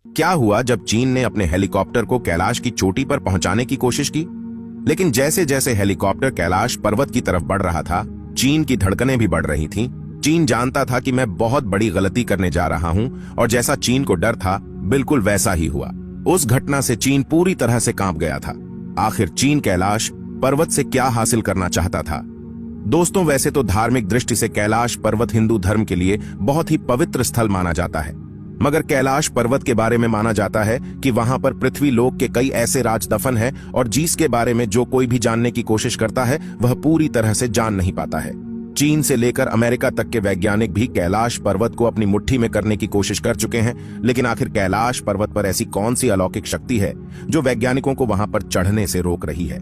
क्या हुआ जब चीन ने अपने हेलीकॉप्टर को कैलाश की चोटी पर पहुंचाने की कोशिश की, लेकिन जैसे जैसे हेलीकॉप्टर कैलाश पर्वत की तरफ बढ़ रहा था, चीन की धड़कनें भी बढ़ रही थीं। चीन जानता था कि मैं बहुत बड़ी गलती करने जा रहा हूं, और जैसा चीन को डर था बिल्कुल वैसा ही हुआ। उस घटना से चीन पूरी तरह से कांप गया था। आखिर चीन कैलाश पर्वत से क्या हासिल करना चाहता था? दोस्तों, वैसे तो धार्मिक दृष्टि से कैलाश पर्वत हिंदू धर्म के लिए बहुत ही पवित्र स्थल माना जाता है, मगर कैलाश पर्वत के बारे में माना जाता है कि वहां पर पृथ्वी लोक के कई ऐसे राज दफन हैं, और जिसके बारे में जो कोई भी जानने की कोशिश करता है वह पूरी तरह से जान नहीं पाता है। चीन से लेकर अमेरिका तक के वैज्ञानिक भी कैलाश पर्वत को अपनी मुट्ठी में करने की कोशिश कर चुके हैं, लेकिन आखिर कैलाश पर्वत पर ऐसी कौन सी अलौकिक शक्ति है जो वैज्ञानिकों को वहां पर चढ़ने से रोक रही है?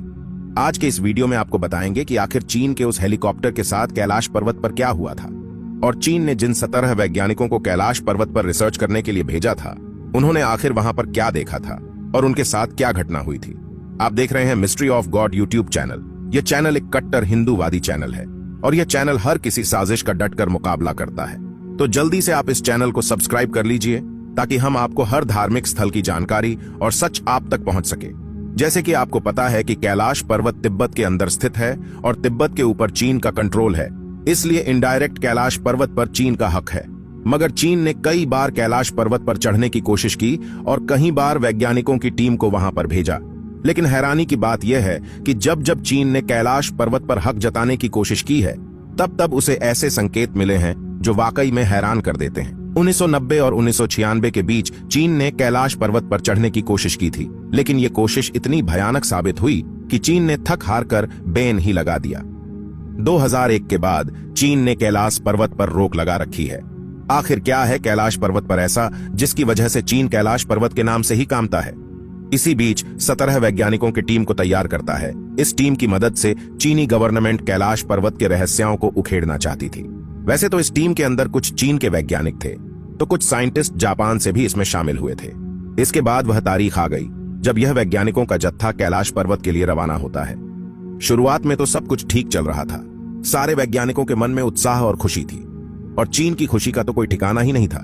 आज के इस वीडियो में आपको बताएंगे कि आखिर चीन के उस हेलीकॉप्टर के साथ कैलाश पर्वत पर क्या हुआ था, और चीन ने जिन 17 वैज्ञानिकों को कैलाश पर्वत पर रिसर्च करने के लिए भेजा था, उन्होंने आखिर वहां पर क्या देखा था और उनके साथ क्या घटना हुई थी। आप देख रहे हैं mystery of God YouTube channel. यह चैनल एक कट्टर हिंदूवादी चैनल है, और यह चैनल हर किसी साजिश का डटकर मुकाबला करता है। तो जल्दी से आप इस चैनल को सब्सक्राइब कर लीजिए, ताकि हम आपको हर धार्मिक स्थल की जानकारी और सच आप तक पहुंच सके। जैसे कि आपको पता है कि कैलाश पर्वत तिब्बत के अंदर स्थित है, और तिब्बत के ऊपर चीन का कंट्रोल है, इसलिए इनडायरेक्ट कैलाश पर्वत पर चीन का हक है। मगर चीन ने कई बार कैलाश पर्वत पर चढ़ने की कोशिश की और कई बार वैज्ञानिकों की टीम को वहां पर भेजा, लेकिन हैरानी की बात यह है कि जब जब चीन ने कैलाश पर्वत पर हक जताने की कोशिश की है, तब तब उसे ऐसे संकेत मिले हैं जो वाकई में हैरान कर देते हैं। 1990 और 1996 के बीच चीन ने कैलाश पर्वत पर चढ़ने की कोशिश की थी, लेकिन ये कोशिश इतनी भयानक साबित हुई कि चीन ने थक हार कर बैन ही लगा दिया। 2001 के बाद चीन ने कैलाश पर्वत पर रोक लगा रखी है। आखिर क्या है कैलाश पर्वत पर ऐसा जिसकी वजह से चीन कैलाश पर्वत के नाम से ही कामता है? इसी बीच 17 वैज्ञानिकों की टीम को तैयार करता है। इस टीम की मदद से चीनी गवर्नमेंट कैलाश पर्वत के रहस्यों को उखेड़ना चाहती थी। वैसे तो इस टीम के अंदर कुछ चीन के वैज्ञानिक थे, तो कुछ साइंटिस्ट जापान से भी इसमें शामिल हुए थे। इसके बाद वह तारीख आ गई जब यह वैज्ञानिकों का जत्था कैलाश पर्वत के लिए रवाना होता है। शुरुआत में तो सब कुछ ठीक चल रहा था। सारे वैज्ञानिकों के मन में उत्साह और खुशी थी, और चीन की खुशी का तो कोई ठिकाना ही नहीं था,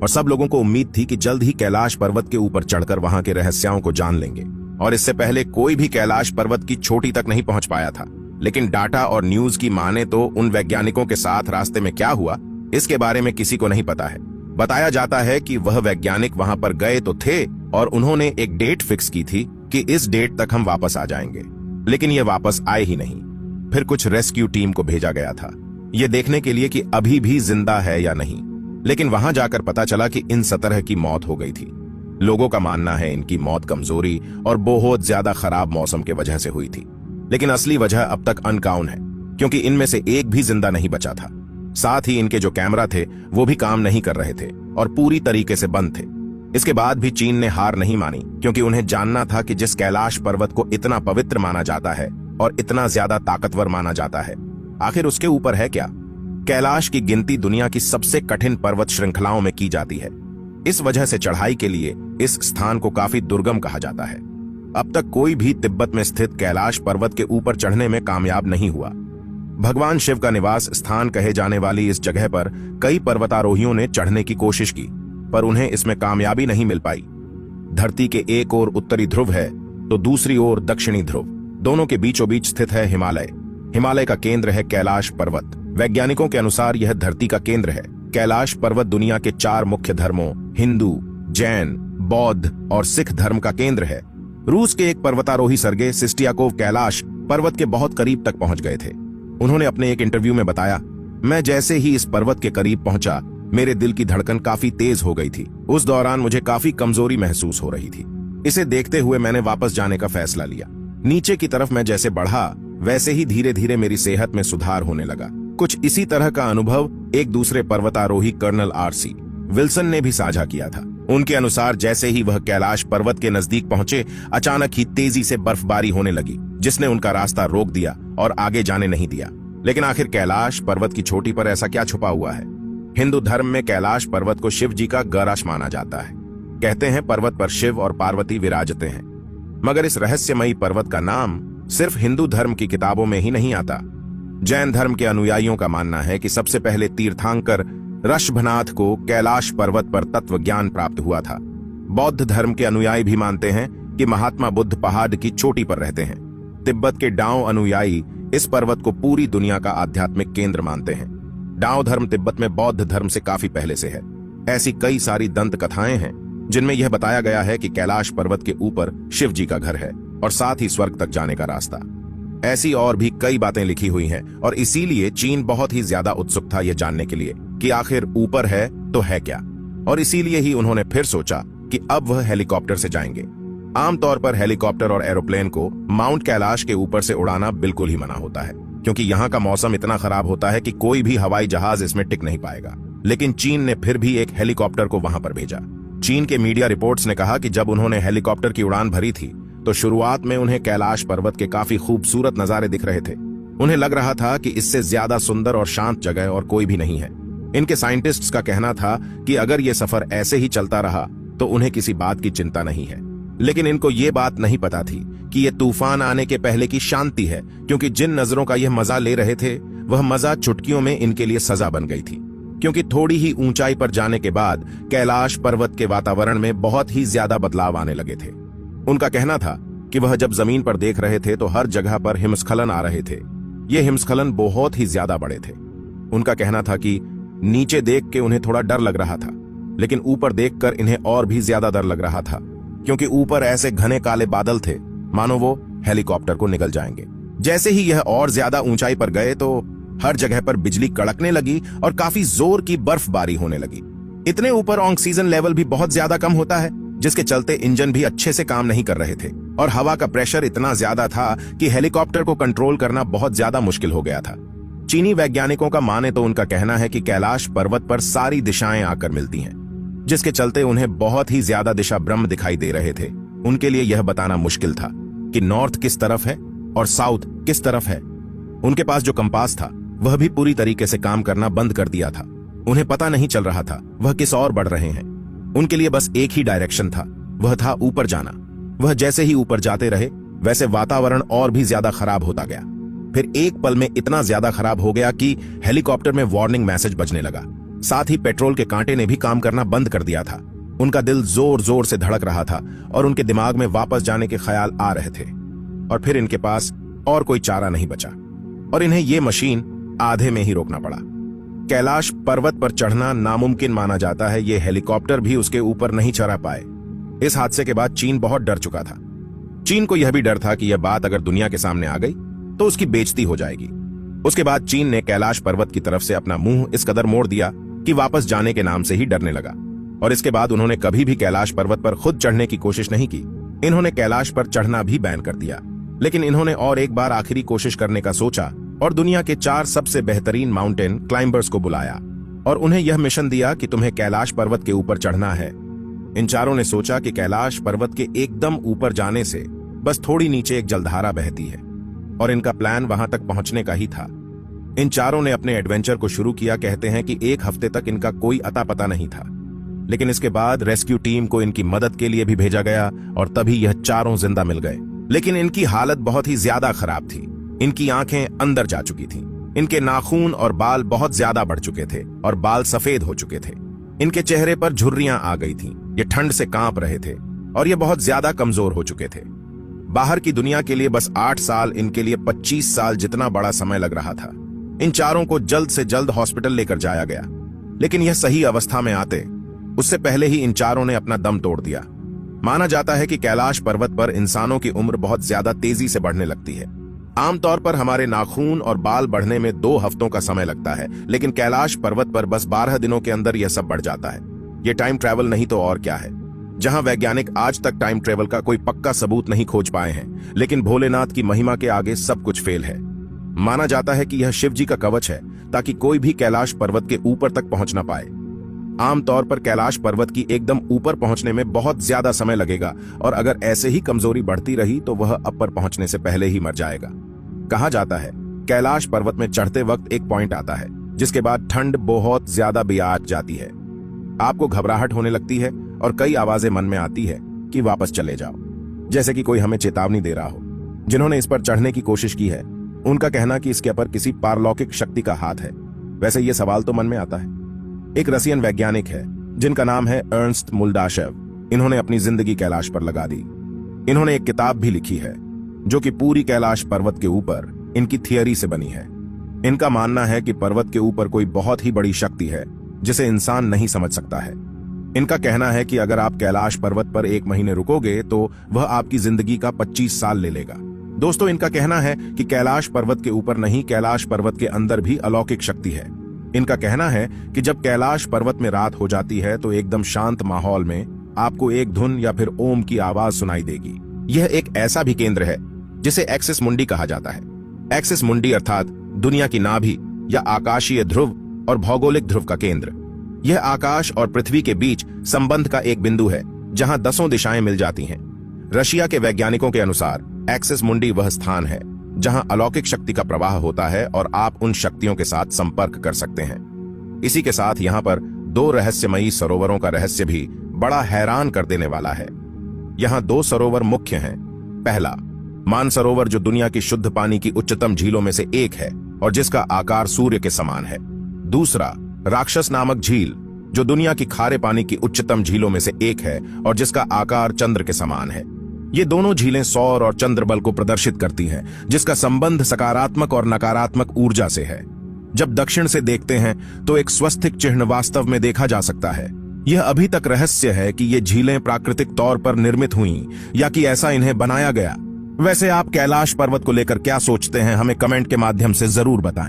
और सब लोगों को उम्मीद थी कि जल्द ही कैलाश पर्वत के ऊपर चढ़कर वहां के रहस्यों को जान लेंगे। और इससे पहले कोई भी कैलाश पर्वत की चोटी तक नहीं पहुंच पाया था। लेकिन डाटा और न्यूज की माने तो उन वैज्ञानिकों के साथ रास्ते में क्या हुआ, इसके बारे में किसी को नहीं पता है। बताया जाता है कि वह वैज्ञानिक वहां पर गए तो थे, और उन्होंने एक डेट फिक्स की थी कि इस डेट तक हम वापस आ जाएंगे, लेकिन ये वापस आए ही नहीं। फिर कुछ रेस्क्यू टीम को भेजा गया था, ये देखने के लिए कि अभी भी जिंदा है या नहीं, लेकिन वहां जाकर पता चला कि इन 17 की मौत हो गई थी। लोगों का मानना है इनकी मौत कमजोरी और बहुत ज्यादा खराब मौसम के वजह से हुई थी, लेकिन असली वजह अब तक अनकाउन है, क्योंकि इनमें से एक भी जिंदा नहीं बचा था। साथ ही इनके जो कैमरा थे वो भी काम नहीं कर रहे थे और पूरी तरीके से बंद थे। इसके बाद भी चीन ने हार नहीं मानी, क्योंकि उन्हें जानना था कि जिस कैलाश पर्वत को इतना पवित्र माना जाता है और इतना ज्यादा ताकतवर माना जाता है, आखिर उसके ऊपर है क्या। कैलाश की गिनती दुनिया की सबसे कठिन पर्वत श्रृंखलाओं में की जाती है। इस वजह से चढ़ाई के लिए इस स्थान को काफी दुर्गम कहा जाता है। अब तक कोई भी तिब्बत में स्थित कैलाश पर्वत के ऊपर चढ़ने में कामयाब नहीं हुआ। भगवान शिव का निवास स्थान कहे जाने वाली इस जगह पर कई पर्वतारोहियों ने चढ़ने की कोशिश की, पर उन्हें इसमें कामयाबी नहीं मिल पाई। धरती के एक ओर उत्तरी ध्रुव है तो दूसरी ओर दक्षिणी ध्रुव, दोनों के बीचों बीच स्थित है हिमालय। हिमालय का केंद्र है कैलाश पर्वत। वैज्ञानिकों के अनुसार यह धरती का केंद्र है। कैलाश पर्वत दुनिया के 4 मुख्य धर्मों हिंदू, जैन, बौद्ध और सिख धर्म का केंद्र है। रूस के एक पर्वतारोही सर्गे सिस्टियाकोव कैलाश पर्वत के बहुत करीब तक पहुंच गए थे। उन्होंने अपने एक इंटरव्यू में बताया, मैं जैसे ही इस पर्वत के करीब पहुंचा, मेरे दिल की धड़कन काफी तेज हो गई थी। उस दौरान मुझे काफी कमजोरी महसूस हो रही थी। इसे देखते हुए मैंने वापस जाने का फैसला लिया। नीचे की तरफ मैं जैसे बढ़ा, वैसे ही धीरे धीरे मेरी सेहत में सुधार होने लगा। कुछ इसी तरह का अनुभव एक दूसरे पर्वतारोही कर्नल आरसी विल्सन ने भी साझा किया था। उनके अनुसार जैसे ही वह कैलाश पर्वत के नजदीक पहुंचे, अचानक ही तेजी से बर्फबारी होने लगी, जिसने उनका रास्ता रोक दिया और आगे जाने नहीं दिया। लेकिन आखिर कैलाश पर्वत की चोटी पर ऐसा क्या छुपा हुआ है? हिंदू धर्म में कैलाश पर्वत को शिव जी का गराश माना जाता है। कहते हैं पर्वत पर शिव और पार्वती विराजते हैं। मगर इस रहस्यमयी पर्वत का नाम सिर्फ हिंदू धर्म की किताबों में ही नहीं आता। जैन धर्म के अनुयायियों का मानना है कि सबसे पहले तीर्थंकर ऋषभनाथ को कैलाश पर्वत पर तत्व ज्ञान प्राप्त हुआ था। बौद्ध धर्म के अनुयायी भी मानते हैं कि महात्मा बुद्ध पहाड़ की चोटी पर रहते हैं। तिब्बत के डाओ अनुयायी इस पर्वत को पूरी दुनिया का आध्यात्मिक केंद्र मानते हैं। डाओ धर्म तिब्बत में बौद्ध धर्म से काफी पहले से है। ऐसी कई सारी दंत कथाएं हैं जिनमें यह बताया गया है कि कैलाश पर्वत के ऊपर शिव जी का घर है और साथ ही स्वर्ग तक जाने का रास्ता। ऐसी और भी कई बातें लिखी हुई हैं और इसीलिए चीन बहुत ही ज्यादा उत्सुक था यह जानने के लिए कि आखिर ऊपर है तो है क्या, और इसीलिए ही उन्होंने फिर सोचा कि अब वह हेलीकॉप्टर से जाएंगे। आमतौर पर हेलीकॉप्टर और एरोप्लेन को माउंट कैलाश के ऊपर से उड़ाना बिल्कुल ही मना होता है, क्योंकि यहाँ का मौसम इतना खराब होता है कि कोई भी हवाई जहाज इसमें टिक नहीं पाएगा। लेकिन चीन ने फिर भी एक हेलीकॉप्टर को वहां पर भेजा। चीन के मीडिया रिपोर्ट्स ने कहा कि जब उन्होंने हेलीकॉप्टर की उड़ान भरी थी तो शुरुआत में उन्हें कैलाश पर्वत के काफी खूबसूरत नजारे दिख रहे थे। उन्हें लग रहा था कि इससे ज्यादा सुंदर और शांत जगह और कोई भी नहीं है। इनके साइंटिस्ट्स का कहना था कि अगर यह सफर ऐसे ही चलता रहा तो उन्हें किसी बात की चिंता नहीं है। लेकिन इनको ये बात नहीं पता थी कि यह तूफान आने के पहले की शांति है, क्योंकि जिन नजरों का यह मजा ले रहे थे वह मजा चुटकियों में इनके लिए सजा बन गई थी। क्योंकि थोड़ी ही ऊंचाई पर जाने के बाद कैलाश पर्वत के वातावरण में बहुत ही ज्यादा बदलाव आने लगे थे। उनका कहना था कि वह जब जमीन पर देख रहे थे तो हर जगह पर हिमस्खलन आ रहे थे। ये हिमस्खलन बहुत ही ज्यादा बड़े थे। उनका कहना था कि नीचे देख के उन्हें थोड़ा डर लग रहा था, लेकिन ऊपर देखकर इन्हें और भी ज्यादा डर लग रहा था, क्योंकि ऊपर ऐसे घने काले बादल थे मानो वो हेलीकॉप्टर को निगल जाएंगे। जैसे ही यह और ज्यादा ऊंचाई पर गए तो हर जगह पर बिजली कड़कने लगी और काफी जोर की बर्फबारी होने लगी। इतने ऊपर ऑक्सीजन लेवल भी बहुत ज्यादा कम होता है, जिसके चलते इंजन भी अच्छे से काम नहीं कर रहे थे और हवा का प्रेशर इतना ज्यादा था कि हेलीकॉप्टर को कंट्रोल करना बहुत ज्यादा मुश्किल हो गया था। चीनी वैज्ञानिकों का माने तो उनका कहना है कि कैलाश पर्वत पर सारी दिशाएं आकर मिलती हैं, जिसके चलते उन्हें बहुत ही ज्यादा दिशा भ्रम दिखाई दे रहे थे। उनके लिए यह बताना मुश्किल था कि नॉर्थ किस तरफ है और साउथ किस तरफ है। उनके पास जो कंपास था वह भी पूरी तरीके से काम करना बंद कर दिया था। उन्हें पता नहीं चल रहा था वह किस ओर बढ़ रहे हैं। उनके लिए बस एक ही डायरेक्शन था, वह था ऊपर जाना। वह जैसे ही ऊपर जाते रहे वैसे वातावरण और भी ज्यादा खराब होता गया। फिर एक पल में इतना ज्यादा खराब हो गया कि हेलीकॉप्टर में वार्निंग मैसेज बजने लगा। साथ ही पेट्रोल के कांटे ने भी काम करना बंद कर दिया था। उनका दिल जोर जोर से धड़क रहा था और उनके दिमाग में वापस जाने के ख्याल आ रहे थे। और फिर इनके पास और कोई चारा नहीं बचा और इन्हें यह मशीन आधे में ही रोकना पड़ा। कैलाश पर्वत पर चढ़ना नामुमकिन माना जाता है। यह हेलीकॉप्टर भी उसके ऊपर नहीं चढ़ा पाए। इस हादसे के बाद चीन बहुत डर चुका था। चीन को यह भी डर था कि यह बात अगर दुनिया के सामने आ गई तो उसकी बेइज्जती हो जाएगी। उसके बाद चीन ने कैलाश पर्वत की तरफ से अपना मुंह इस कदर मोड़ दिया कि वापस जाने के नाम से ही डरने लगा। और इसके बाद उन्होंने कभी भी कैलाश पर्वत पर खुद चढ़ने की कोशिश नहीं की। इन्होंने कैलाश पर चढ़ना भी बैन कर दिया। लेकिन इन्होंने और एक बार आखिरी कोशिश करने का सोचा और दुनिया के 4 सबसे बेहतरीन माउंटेन क्लाइंबर्स को बुलाया और उन्हें यह मिशन दिया कि तुम्हें कैलाश पर्वत के ऊपर चढ़ना है। इन चारों ने सोचा कि कैलाश पर्वत के एकदम ऊपर जाने से बस थोड़ी नीचे एक जलधारा बहती है और इनका प्लान वहां तक पहुंचने का ही था। इन चारों ने अपने एडवेंचर को शुरू किया। कहते हैं कि 1 हफ्ते तक इनका कोई अता पता नहीं था, लेकिन इसके बाद रेस्क्यू टीम को इनकी मदद के लिए भी भेजा गया और तभी यह चारों जिंदा मिल गए। लेकिन इनकी हालत बहुत ही ज्यादा खराब थी। इनकी आंखें अंदर जा चुकी थीं। इनके नाखून और बाल बहुत ज्यादा बढ़ चुके थे और बाल सफेद हो चुके थे। इनके चेहरे पर झुर्रियां आ गई थीं। ये ठंड से कांप रहे थे और ये बहुत ज्यादा कमजोर हो चुके थे। बाहर की दुनिया के लिए बस 8 साल इनके लिए 25 साल जितना बड़ा समय लग रहा था। इन चारों को जल्द से जल्द हॉस्पिटल लेकर जाया गया, लेकिन यह सही अवस्था में आते उससे पहले ही इन चारों ने अपना दम तोड़ दिया। माना जाता है कि कैलाश पर्वत पर इंसानों की उम्र बहुत ज्यादा तेजी से बढ़ने लगती है। आमतौर पर हमारे नाखून और बाल बढ़ने में 2 हफ्तों का समय लगता है, लेकिन कैलाश पर्वत पर बस 12 दिनों के अंदर यह सब बढ़ जाता है। यह टाइम ट्रैवल नहीं तो और क्या है। जहां वैज्ञानिक आज तक टाइम ट्रैवल का कोई पक्का सबूत नहीं खोज पाए हैं, लेकिन भोलेनाथ की महिमा के आगे सब कुछ फेल है। माना जाता है कि यह शिव जी का कवच है ताकि कोई भी कैलाश पर्वत के ऊपर तक पहुंच ना पाए। आमतौर पर कैलाश पर्वत की एकदम ऊपर पहुंचने में बहुत ज्यादा समय लगेगा और अगर ऐसे ही कमजोरी बढ़ती रही तो वह ऊपर पहुंचने से पहले ही मर जाएगा। कहा जाता है कैलाश पर्वत में चढ़ते वक्त एक पॉइंट आता है जिसके बाद ठंड बहुत ज्यादा बियाज जाती है। आपको घबराहट होने लगती है और कई आवाजें मन में आती है कि वापस चले जाओ, जैसे कि कोई हमें चेतावनी दे रहा हो। जिन्होंने इस पर चढ़ने की कोशिश की है उनका कहना कि इसके ऊपर किसी पारलौकिक शक्ति का हाथ है। वैसे ये सवाल तो मन में आता है। एक रसियन वैज्ञानिक है जिनका नाम है अर्नस्ट मुल्डाशेव। इन्होंने अपनी जिंदगी कैलाश पर लगा दी। इन्होंने एक किताब भी लिखी है जो कि पूरी कैलाश पर्वत के ऊपर इनकी थियरी से बनी है। इनका मानना है कि पर्वत के ऊपर कोई बहुत ही बड़ी शक्ति है जिसे इंसान नहीं समझ सकता है। इनका कहना है कि अगर आप कैलाश पर्वत पर 1 महीने रुकोगे तो वह आपकी जिंदगी का 25 साल ले लेगा। दोस्तों, इनका कहना है कि कैलाश पर्वत के ऊपर नहीं, कैलाश पर्वत के अंदर भी अलौकिक शक्ति है। इनका कहना है कि जब कैलाश पर्वत में रात हो जाती है तो एकदम शांत माहौल में आपको एक धुन या फिर ओम की आवाज सुनाई देगी। यह एक ऐसा भी केंद्र है जिसे एक्सिस मुंडी कहा जाता है। एक्सिस मुंडी अर्थात दुनिया की नाभि या आकाशीय ध्रुव और भौगोलिक ध्रुव का केंद्र। यह आकाश और पृथ्वी के बीच संबंध का एक बिंदु है जहां 10 दिशाएं मिल जाती हैं। रशिया के वैज्ञानिकों के अनुसार एक्सिस मुंडी वह स्थान है जहां अलौकिक शक्ति का प्रवाह होता है और आप उन शक्तियों के साथ संपर्क कर सकते हैं। इसी के साथ यहां पर 2 रहस्यमयी सरोवरों का रहस्य भी बड़ा हैरान कर देने वाला है। यहां 2 सरोवर मुख्य हैं। पहला, मानसरोवर जो दुनिया की शुद्ध पानी की उच्चतम झीलों में से एक है और जिसका आकार सूर्य के समान है। दूसरा, राक्षस नामक झील जो दुनिया की खारे पानी की उच्चतम झीलों में से एक है और जिसका आकार चंद्र के समान है। ये दोनों झीलें सौर और चंद्र बल को प्रदर्शित करती हैं, जिसका संबंध सकारात्मक और नकारात्मक ऊर्जा से है। जब दक्षिण से देखते हैं तो एक स्वस्तिक चिन्ह वास्तव में देखा जा सकता है। यह अभी तक रहस्य है कि ये झीलें प्राकृतिक तौर पर निर्मित हुई या कि ऐसा इन्हें बनाया गया। वैसे आप कैलाश पर्वत को लेकर क्या सोचते हैं, हमें कमेंट के माध्यम से जरूर बताएं।